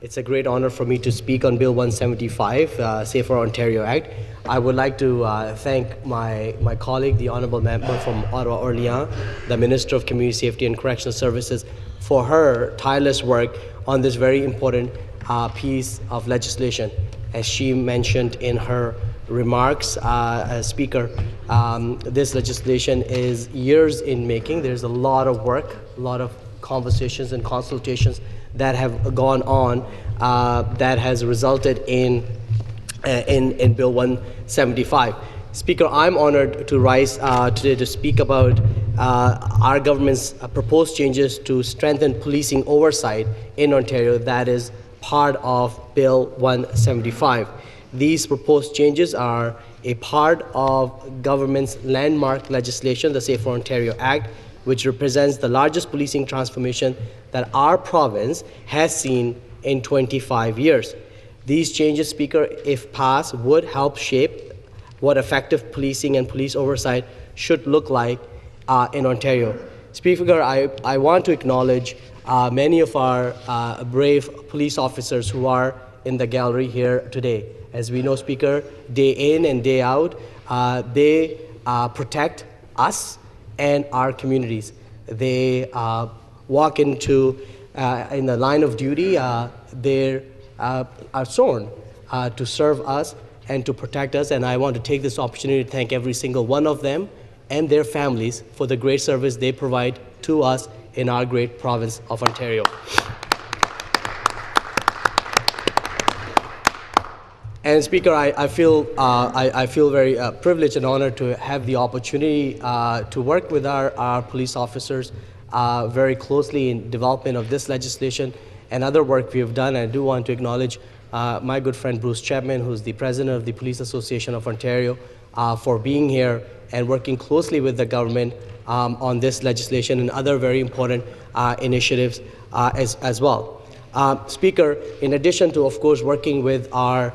It's a great honor for me to speak on Bill 175, Safer Ontario Act. I would like to thank my colleague, the Honourable Member from Ottawa-Orléans, the Minister of Community Safety and Correctional Services, for her tireless work on this very important piece of legislation. As she mentioned in her remarks, as Speaker, this legislation is years in making. There's a lot of work, a lot of conversations and consultations that have gone on that has resulted in Bill 175. Speaker, I'm honored to rise today to speak about our government's proposed changes to strengthen policing oversight in Ontario that is part of Bill 175. These proposed changes are a part of government's landmark legislation, the Safer Ontario Act, which represents the largest policing transformation that our province has seen in 25 years. These changes, Speaker, if passed, would help shape what effective policing and police oversight should look like in Ontario. Speaker, I want to acknowledge many of our brave police officers who are in the gallery here today. As we know, Speaker, day in and day out, they protect us and our communities. They walk into in the line of duty. They are sworn to serve us and to protect us. And I want to take this opportunity to thank every single one of them and their families for the great service they provide to us in our great province of Ontario. And Speaker, I feel very privileged and honored to have the opportunity to work with our police officers very closely in development of this legislation and other work we have done. I do want to acknowledge my good friend Bruce Chapman, who's the president of the Police Association of Ontario, for being here and working closely with the government on this legislation and other very important initiatives as well. Speaker, in addition to, of course, working with our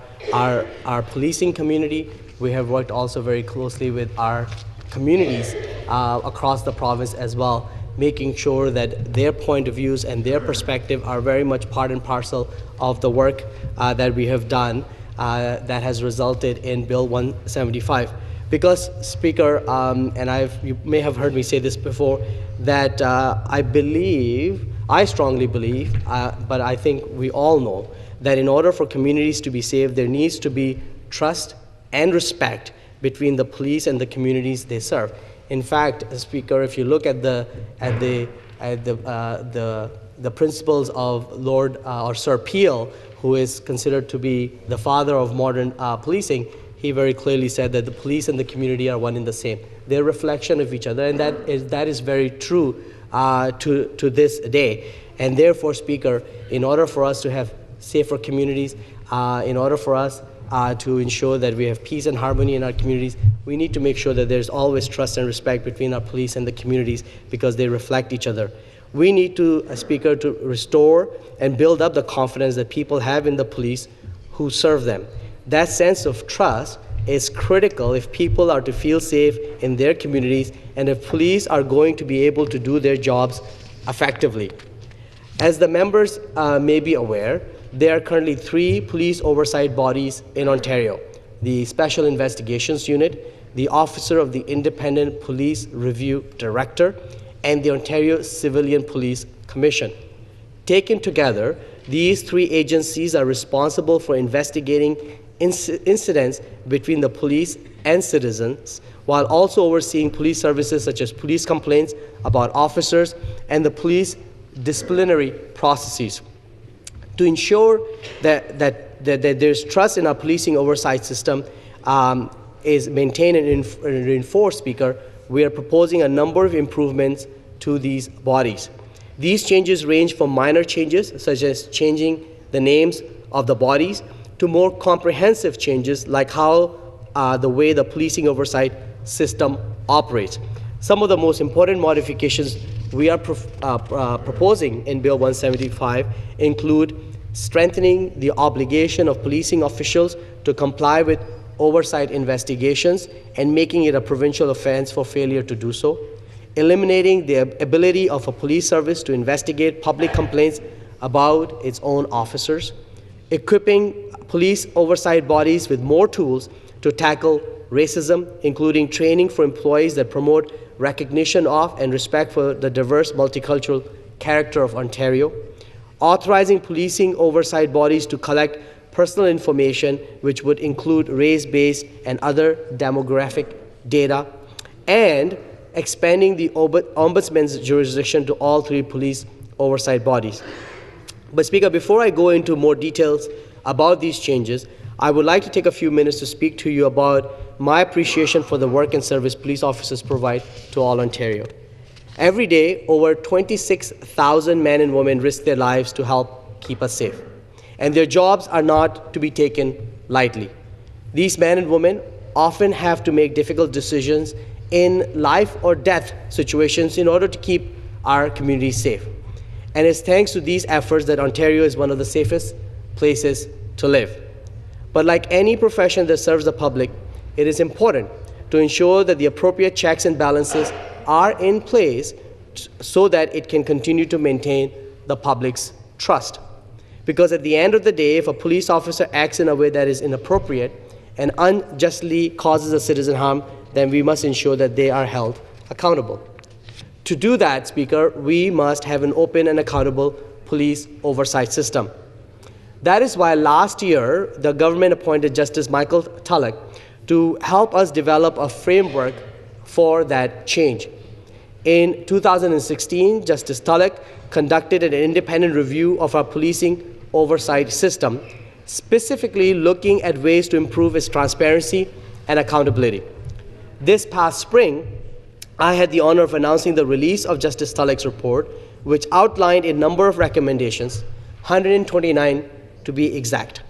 policing community, we have worked also very closely with our communities across the province as well, making sure that their point of views and their perspective are very much part and parcel of the work that we have done that has resulted in Bill 175. Because, Speaker, and you may have heard me say this before, that I strongly believe, but I think we all know, that in order for communities to be safe, there needs to be trust and respect between the police and the communities they serve. In fact, Speaker, if you look at the principles of Lord or Sir Peel, who is considered to be the father of modern policing, he very clearly said that the police and the community are one and the same. They're a reflection of each other, and that is very true to this day. And therefore, Speaker, in order for us to have safer communities, in order for us to ensure that we have peace and harmony in our communities, we need to make sure that there's always trust and respect between our police and the communities because they reflect each other. We need to, Speaker, to restore and build up the confidence that people have in the police who serve them. That sense of trust is critical if people are to feel safe in their communities and if police are going to be able to do their jobs effectively. As the members may be aware, there are currently 3 police oversight bodies in Ontario: the Special Investigations Unit, the Officer of the Independent Police Review Director, and the Ontario Civilian Police Commission. Taken together, these 3 agencies are responsible for investigating incidents between the police and citizens, while also overseeing police services such as police complaints about officers and the police disciplinary processes. To ensure that there's trust in our policing oversight system is maintained and reinforced, Speaker, we are proposing a number of improvements to these bodies. These changes range from minor changes, such as changing the names of the bodies, to more comprehensive changes like how the way the policing oversight system operates. Some of the most important modifications we are proposing in Bill 175 include strengthening the obligation of policing officials to comply with oversight investigations and making it a provincial offense for failure to do so, eliminating the ability of a police service to investigate public complaints about its own officers, equipping police oversight bodies with more tools to tackle racism, including training for employees that promote recognition of and respect for the diverse multicultural character of Ontario, authorizing policing oversight bodies to collect personal information, which would include race-based and other demographic data, and expanding the Ombudsman's jurisdiction to all three police oversight bodies. But Speaker, before I go into more details about these changes, I would like to take a few minutes to speak to you about my appreciation for the work and service police officers provide to all Ontario. Every day, over 26,000 men and women risk their lives to help keep us safe, and their jobs are not to be taken lightly. These men and women often have to make difficult decisions in life or death situations in order to keep our communities safe. And it's thanks to these efforts that Ontario is one of the safest places to live. But like any profession that serves the public, it is important to ensure that the appropriate checks and balances are in place so that it can continue to maintain the public's trust. Because at the end of the day, if a police officer acts in a way that is inappropriate and unjustly causes a citizen harm, then we must ensure that they are held accountable. To do that, Speaker, we must have an open and accountable police oversight system. That is why last year, the government appointed Justice Michael Tulloch to help us develop a framework for that change. In 2016, Justice Tulloch conducted an independent review of our policing oversight system, specifically looking at ways to improve its transparency and accountability. This past spring, I had the honor of announcing the release of Justice Tulloch's report, which outlined a number of recommendations, 129 to be exact.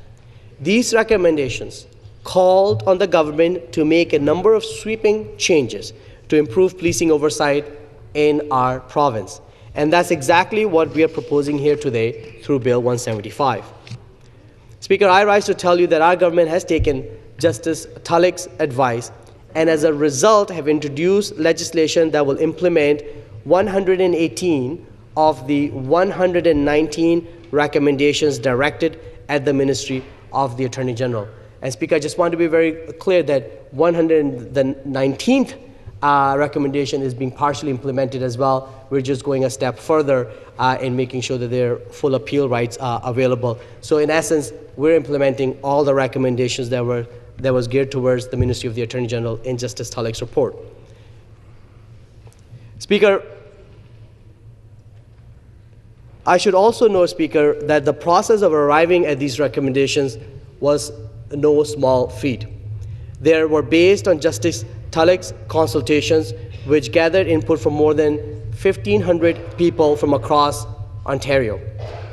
These recommendations called on the government to make a number of sweeping changes to improve policing oversight in our province. And that's exactly what we are proposing here today through Bill 175. Speaker, I rise to tell you that our government has taken Justice Tulloch's advice and as a result have introduced legislation that will implement 118 of the 119 recommendations directed at the Ministry of the Attorney General. And Speaker, I just want to be very clear that 119th recommendation is being partially implemented as well. We're just going a step further in making sure that their full appeal rights are available. So in essence, we're implementing all the recommendations that was geared towards the Ministry of the Attorney General in Justice Tulloch's report. Speaker, I should also note, Speaker, that the process of arriving at these recommendations was no small feat. They were based on Justice Tulloch's consultations, which gathered input from more than 1,500 people from across Ontario.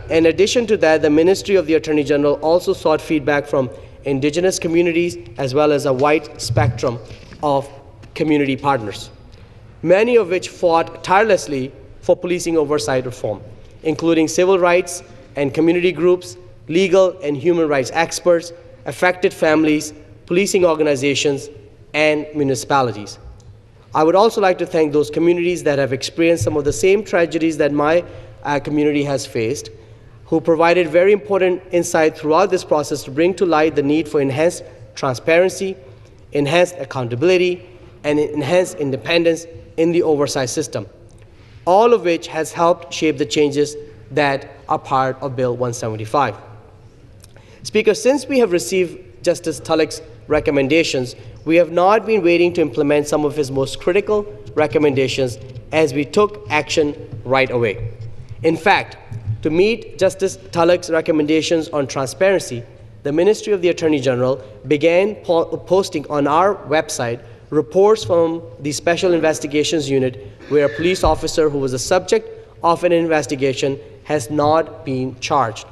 In addition to that, the Ministry of the Attorney General also sought feedback from Indigenous communities as well as a wide spectrum of community partners, many of which fought tirelessly for policing oversight reform, including civil rights and community groups, legal and human rights experts, affected families, policing organizations, and municipalities. I would also like to thank those communities that have experienced some of the same tragedies that my community has faced, who provided very important insight throughout this process to bring to light the need for enhanced transparency, enhanced accountability, and enhanced independence in the oversight system, all of which has helped shape the changes that are part of Bill 175. Speaker, since we have received Justice Tulloch's recommendations, we have not been waiting to implement some of his most critical recommendations, as we took action right away. In fact, to meet Justice Tulloch's recommendations on transparency, the Ministry of the Attorney General began posting on our website reports from the Special Investigations Unit where a police officer who was the subject of an investigation has not been charged.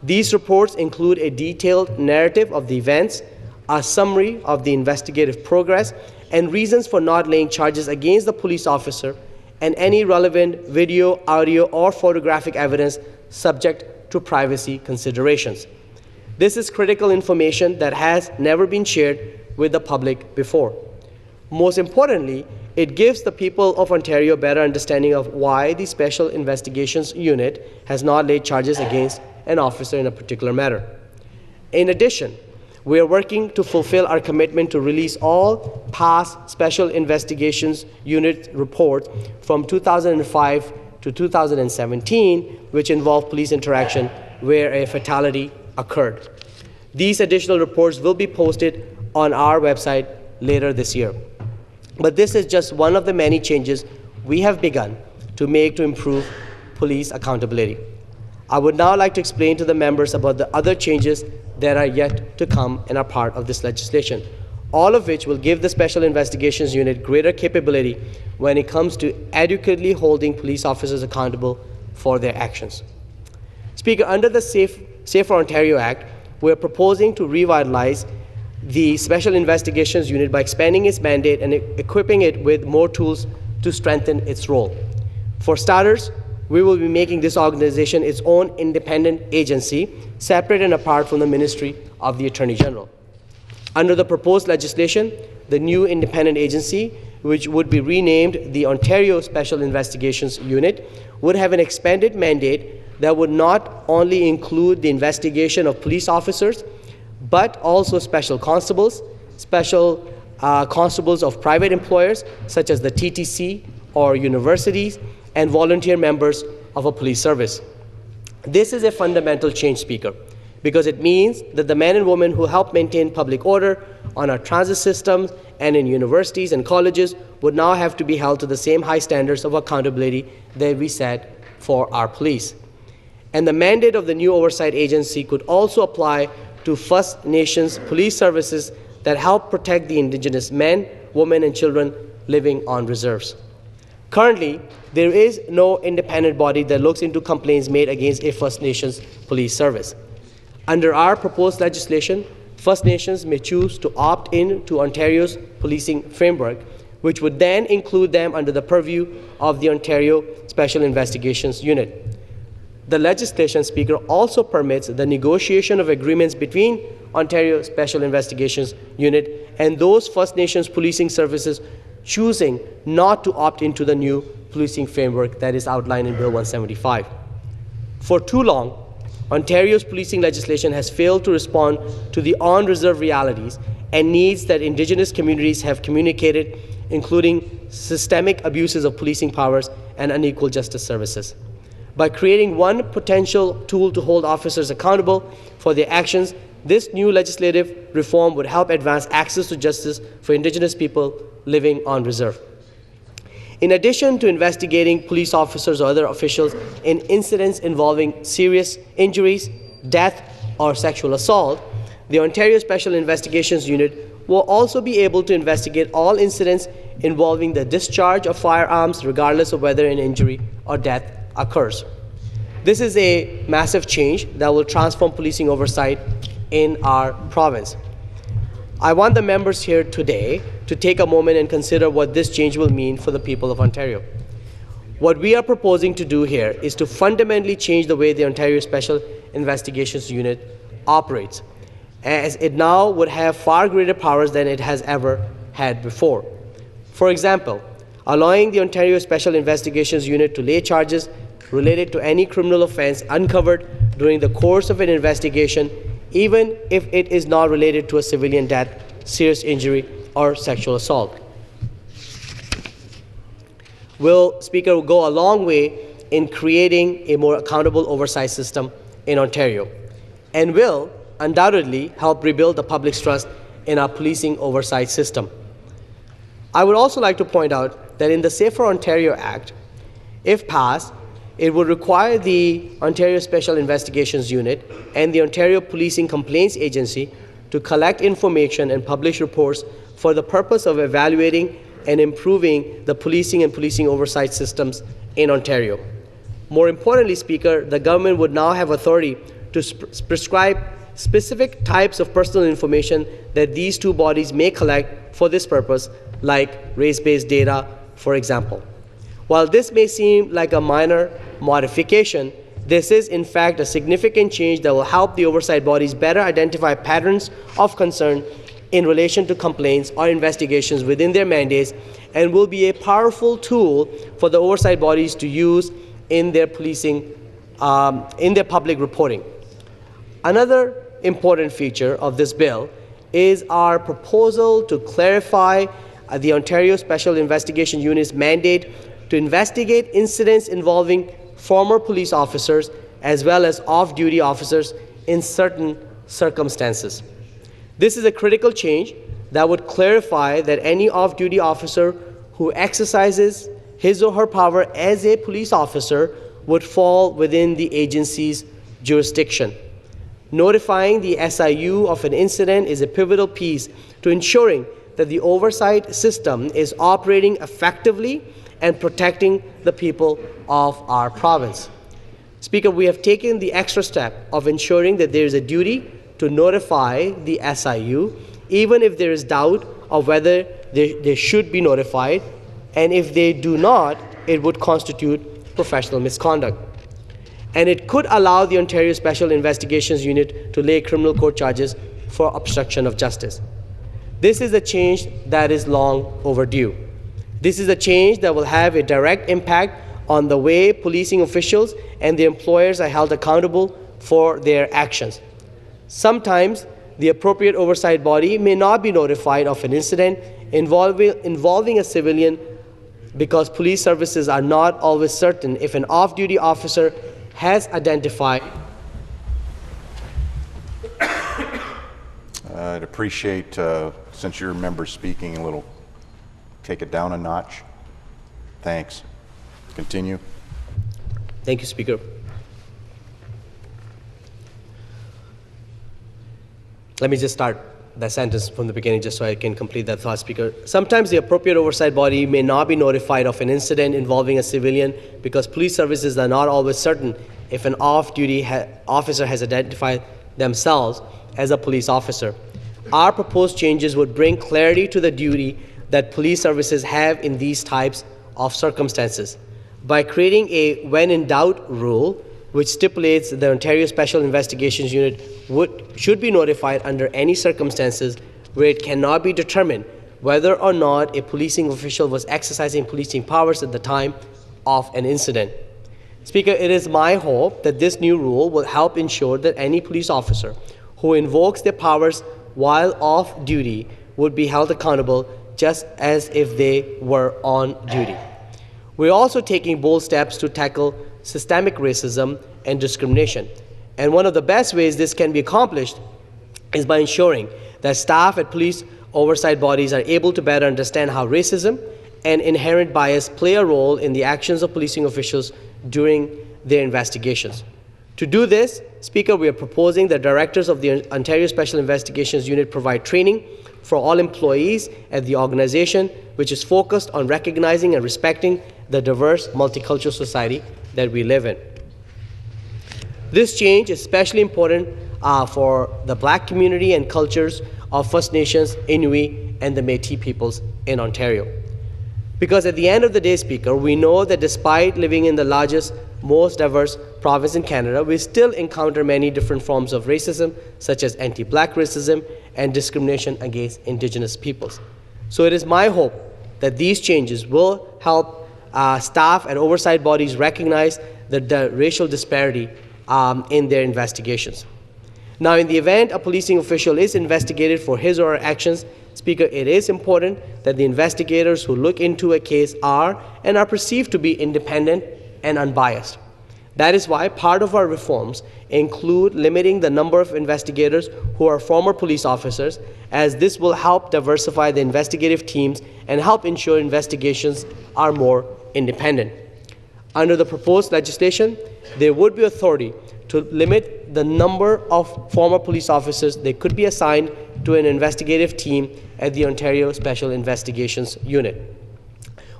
These reports include a detailed narrative of the events, a summary of the investigative progress, and reasons for not laying charges against the police officer, and any relevant video, audio, or photographic evidence subject to privacy considerations. This is critical information that has never been shared with the public before. Most importantly, it gives the people of Ontario a better understanding of why the Special Investigations Unit has not laid charges against an officer in a particular matter. In addition, we are working to fulfill our commitment to release all past Special Investigations Unit reports from 2005 to 2017, which involved police interaction where a fatality occurred. These additional reports will be posted on our website later this year. But this is just one of the many changes we have begun to make to improve police accountability. I would now like to explain to the members about the other changes that are yet to come and are part of this legislation, all of which will give the Special Investigations Unit greater capability when it comes to adequately holding police officers accountable for their actions. Speaker, under the Safer Ontario Act, we are proposing to revitalize the Special Investigations Unit by expanding its mandate and equipping it with more tools to strengthen its role. For starters, we will be making this organization its own independent agency, separate and apart from the Ministry of the Attorney General. Under the proposed legislation, the new independent agency, which would be renamed the Ontario Special Investigations Unit, would have an expanded mandate that would not only include the investigation of police officers, but also special constables, special constables of private employers, such as the TTC or universities, and volunteer members of a police service. This is a fundamental change, Speaker, because it means that the men and women who help maintain public order on our transit systems and in universities and colleges would now have to be held to the same high standards of accountability that we set for our police. And the mandate of the new oversight agency could also apply to First Nations police services that help protect the Indigenous men, women, and children living on reserves. Currently, there is no independent body that looks into complaints made against a First Nations police service. Under our proposed legislation, First Nations may choose to opt in to Ontario's policing framework, which would then include them under the purview of the Ontario Special Investigations Unit. The legislation, Speaker, also permits the negotiation of agreements between Ontario Special Investigations Unit and those First Nations policing services choosing not to opt into the new policing framework that is outlined in Bill 175. For too long, Ontario's policing legislation has failed to respond to the on-reserve realities and needs that Indigenous communities have communicated, including systemic abuses of policing powers and unequal justice services. By creating one potential tool to hold officers accountable for their actions, this new legislative reform would help advance access to justice for Indigenous people living on reserve. In addition to investigating police officers or other officials in incidents involving serious injuries, death, or sexual assault, the Ontario Special Investigations Unit will also be able to investigate all incidents involving the discharge of firearms, regardless of whether an injury or death occurs. This is a massive change that will transform policing oversight in our province. I want the members here today to take a moment and consider what this change will mean for the people of Ontario. What we are proposing to do here is to fundamentally change the way the Ontario Special Investigations Unit operates, as it now would have far greater powers than it has ever had before. For example, allowing the Ontario Special Investigations Unit to lay charges related to any criminal offense uncovered during the course of an investigation, even if it is not related to a civilian death, serious injury, or sexual assault. Will, Speaker, will go a long way in creating a more accountable oversight system in Ontario, and will undoubtedly help rebuild the public's trust in our policing oversight system. I would also like to point out that in the Safer Ontario Act, if passed, it would require the Ontario Special Investigations Unit and the Ontario Policing Complaints Agency to collect information and publish reports for the purpose of evaluating and improving the policing and policing oversight systems in Ontario. More importantly, Speaker, the government would now have authority to prescribe specific types of personal information that these two bodies may collect for this purpose, like race-based data, for example. While this may seem like a minor modification, this is in fact a significant change that will help the oversight bodies better identify patterns of concern in relation to complaints or investigations within their mandates, and will be a powerful tool for the oversight bodies to use in their policing, in their public reporting. Another important feature of this bill is our proposal to clarify the Ontario Special Investigation Unit's mandate to investigate incidents involving former police officers as well as off-duty officers in certain circumstances. This is a critical change that would clarify that any off-duty officer who exercises his or her power as a police officer would fall within the agency's jurisdiction. Notifying the SIU of an incident is a pivotal piece to ensuring that the oversight system is operating effectively and protecting the people of our province. Speaker, we have taken the extra step of ensuring that there is a duty to notify the SIU, even if there is doubt of whether they should be notified, and if they do not, it would constitute professional misconduct. And it could allow the Ontario Special Investigations Unit to lay criminal court charges for obstruction of justice. This is a change that is long overdue. This is a change that will have a direct impact on the way policing officials and their employers are held accountable for their actions. Sometimes the appropriate oversight body may not be notified of an incident involving a civilian because police services are not always certain if an off-duty officer has identified. I'd appreciate, since your member's speaking, a little, take it down a notch. Thanks. Continue. Thank you, Speaker. Let me just start that sentence from the beginning just so I can complete that thought, Speaker. Sometimes the appropriate oversight body may not be notified of an incident involving a civilian because police services are not always certain if an off-duty officer has identified themselves as a police officer. Our proposed changes would bring clarity to the duty that police services have in these types of circumstances. By creating a when in doubt rule, which stipulates that the Ontario Special Investigations Unit should be notified under any circumstances where it cannot be determined whether or not a policing official was exercising policing powers at the time of an incident. Speaker, it is my hope that this new rule will help ensure that any police officer who invokes their powers while off duty would be held accountable just as if they were on duty. We're also taking bold steps to tackle systemic racism and discrimination. And one of the best ways this can be accomplished is by ensuring that staff at police oversight bodies are able to better understand how racism and inherent bias play a role in the actions of policing officials during their investigations. To do this, Speaker, we are proposing that directors of the Ontario Special Investigations Unit provide training for all employees at the organization, which is focused on recognizing and respecting the diverse multicultural society that we live in. This change is especially important for the Black community and cultures of First Nations, Inuit, and the Métis peoples in Ontario. Because at the end of the day, Speaker, we know that despite living in the largest, most diverse province in Canada, we still encounter many different forms of racism, such as anti-Black racism and discrimination against Indigenous peoples. So it is my hope that these changes will help staff and oversight bodies recognize the racial disparity in their investigations. Now, in the event a policing official is investigated for his or her actions, Speaker, it is important that the investigators who look into a case are and are perceived to be independent and unbiased. That is why part of our reforms include limiting the number of investigators who are former police officers, as this will help diversify the investigative teams and help ensure investigations are more independent. Under the proposed legislation, there would be authority to limit the number of former police officers that could be assigned to an investigative team at the Ontario Special Investigations Unit.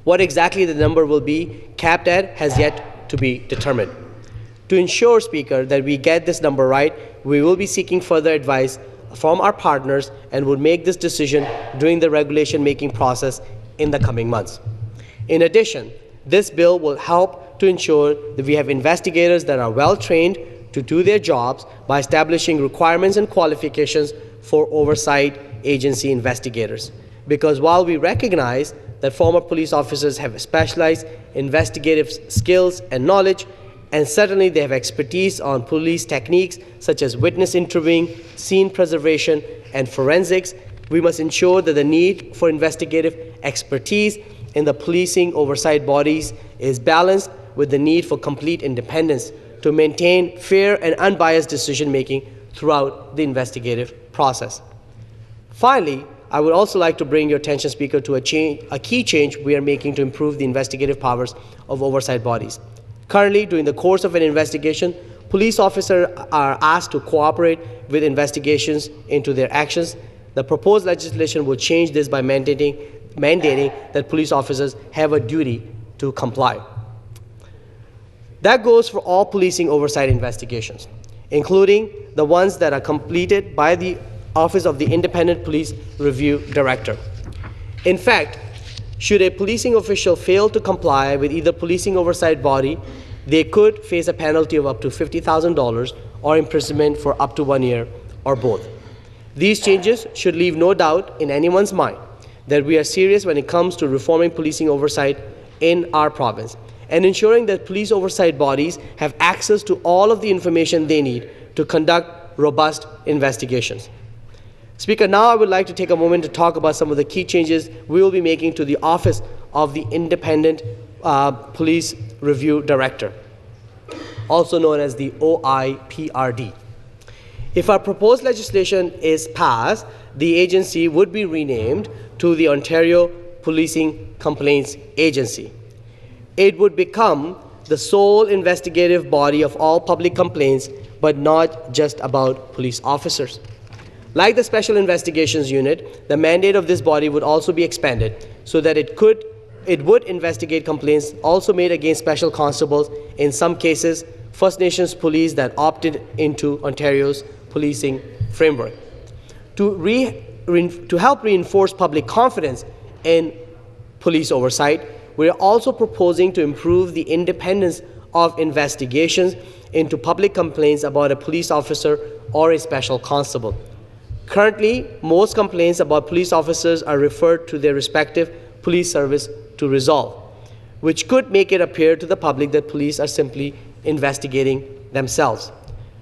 What exactly the number will be capped at has yet to be determined. To ensure, Speaker, that we get this number right, we will be seeking further advice from our partners and would make this decision during the regulation-making process in the coming months. In addition, this bill will help to ensure that we have investigators that are well-trained to do their jobs by establishing requirements and qualifications for oversight agency investigators. Because while we recognize that former police officers have specialized investigative skills and knowledge, and certainly they have expertise on police techniques such as witness interviewing, scene preservation, and forensics, we must ensure that the need for investigative expertise in the policing oversight bodies is balanced with the need for complete independence to maintain fair and unbiased decision-making throughout the investigative process. Finally, I would also like to bring your attention, Speaker, to a key change we are making to improve the investigative powers of oversight bodies. Currently, during the course of an investigation, police officers are asked to cooperate with investigations into their actions. The proposed legislation will change this by mandating that police officers have a duty to comply. That goes for all policing oversight investigations, including the ones that are completed by the Office of the Independent Police Review Director. In fact, should a policing official fail to comply with either policing oversight body, they could face a penalty of up to $50,000 or imprisonment for up to 1 year or both. These changes should leave no doubt in anyone's mind that we are serious when it comes to reforming policing oversight in our province and ensuring that police oversight bodies have access to all of the information they need to conduct robust investigations. Speaker, now I would like to take a moment to talk about some of the key changes we will be making to the Office of the Independent Police Review Director, also known as the OIPRD. If our proposed legislation is passed, the agency would be renamed to the Ontario Policing Complaints Agency. It would become the sole investigative body of all public complaints, but not just about police officers. Like the Special Investigations Unit, the mandate of this body would also be expanded so that it would investigate complaints also made against special constables, in some cases First Nations police that opted into Ontario's policing framework. To help reinforce public confidence in police oversight, we are also proposing to improve the independence of investigations into public complaints about a police officer or a special constable. Currently, most complaints about police officers are referred to their respective police service to resolve, which could make it appear to the public that police are simply investigating themselves.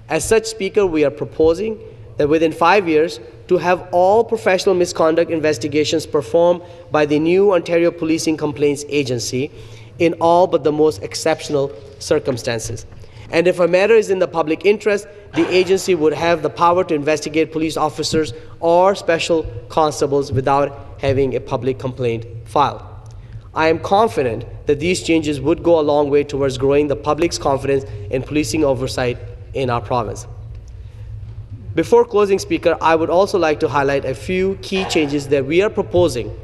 As such, Speaker, we are proposing that within 5 years, to have all professional misconduct investigations performed by the new Ontario Policing Complaints Agency in all but the most exceptional circumstances. And if a matter is in the public interest, the agency would have the power to investigate police officers or special constables without having a public complaint filed. I am confident that these changes would go a long way towards growing the public's confidence in policing oversight in our province. Before closing, Speaker, I would also like to highlight a few key changes that we are proposing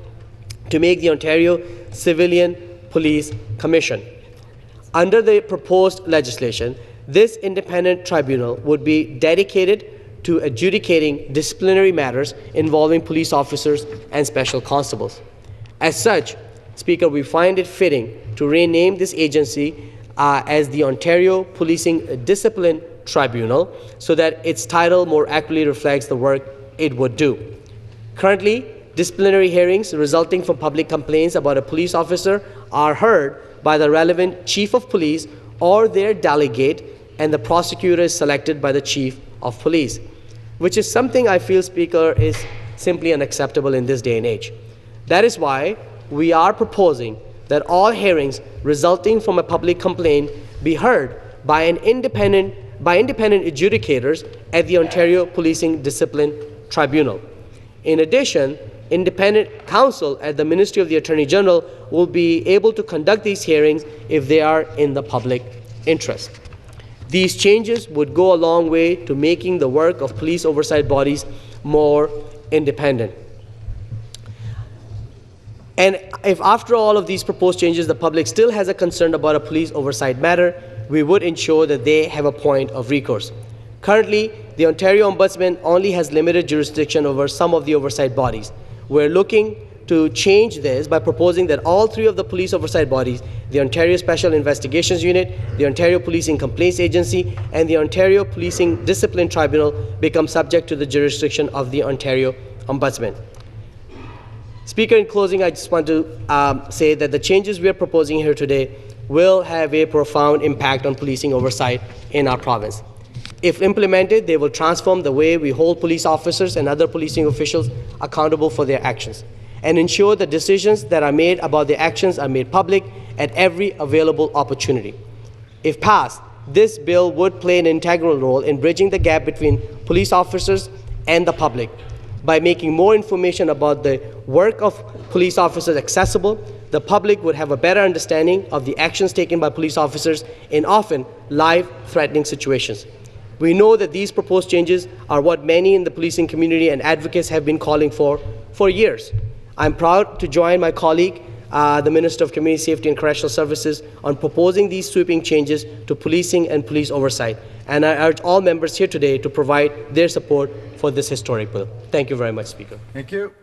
to make the Ontario Civilian Police Commission. Under the proposed legislation, this independent tribunal would be dedicated to adjudicating disciplinary matters involving police officers and special constables. As such, Speaker, we find it fitting to rename this agency as the Ontario Policing Discipline Tribunal so that its title more accurately reflects the work it would do. Currently, disciplinary hearings resulting from public complaints about a police officer are heard by the relevant chief of police or their delegate, and the prosecutor is selected by the chief of police, which is something I feel, Speaker, is simply unacceptable in this day and age. That is why we are proposing that all hearings resulting from a public complaint be heard by independent adjudicators at the Ontario Policing Discipline Tribunal. In addition, independent counsel at the Ministry of the Attorney General will be able to conduct these hearings if they are in the public interest. These changes would go a long way to making the work of police oversight bodies more independent. And if after all of these proposed changes the public still has a concern about a police oversight matter, we would ensure that they have a point of recourse. Currently, the Ontario Ombudsman only has limited jurisdiction over some of the oversight bodies. We're looking to change this by proposing that all three of the police oversight bodies, the Ontario Special Investigations Unit, the Ontario Policing Complaints Agency, and the Ontario Policing Discipline Tribunal, become subject to the jurisdiction of the Ontario Ombudsman. Speaker, in closing, I just want to say that the changes we are proposing here today will have a profound impact on policing oversight in our province. If implemented, they will transform the way we hold police officers and other policing officials accountable for their actions, and ensure that decisions that are made about their actions are made public at every available opportunity. If passed, this bill would play an integral role in bridging the gap between police officers and the public. By making more information about the work of police officers accessible, the public would have a better understanding of the actions taken by police officers in often life-threatening situations. We know that these proposed changes are what many in the policing community and advocates have been calling for years. I'm proud to join my colleague, the Minister of Community Safety and Correctional Services, on proposing these sweeping changes to policing and police oversight. And I urge all members here today to provide their support for this historic bill. Thank you very much, Speaker. Thank you.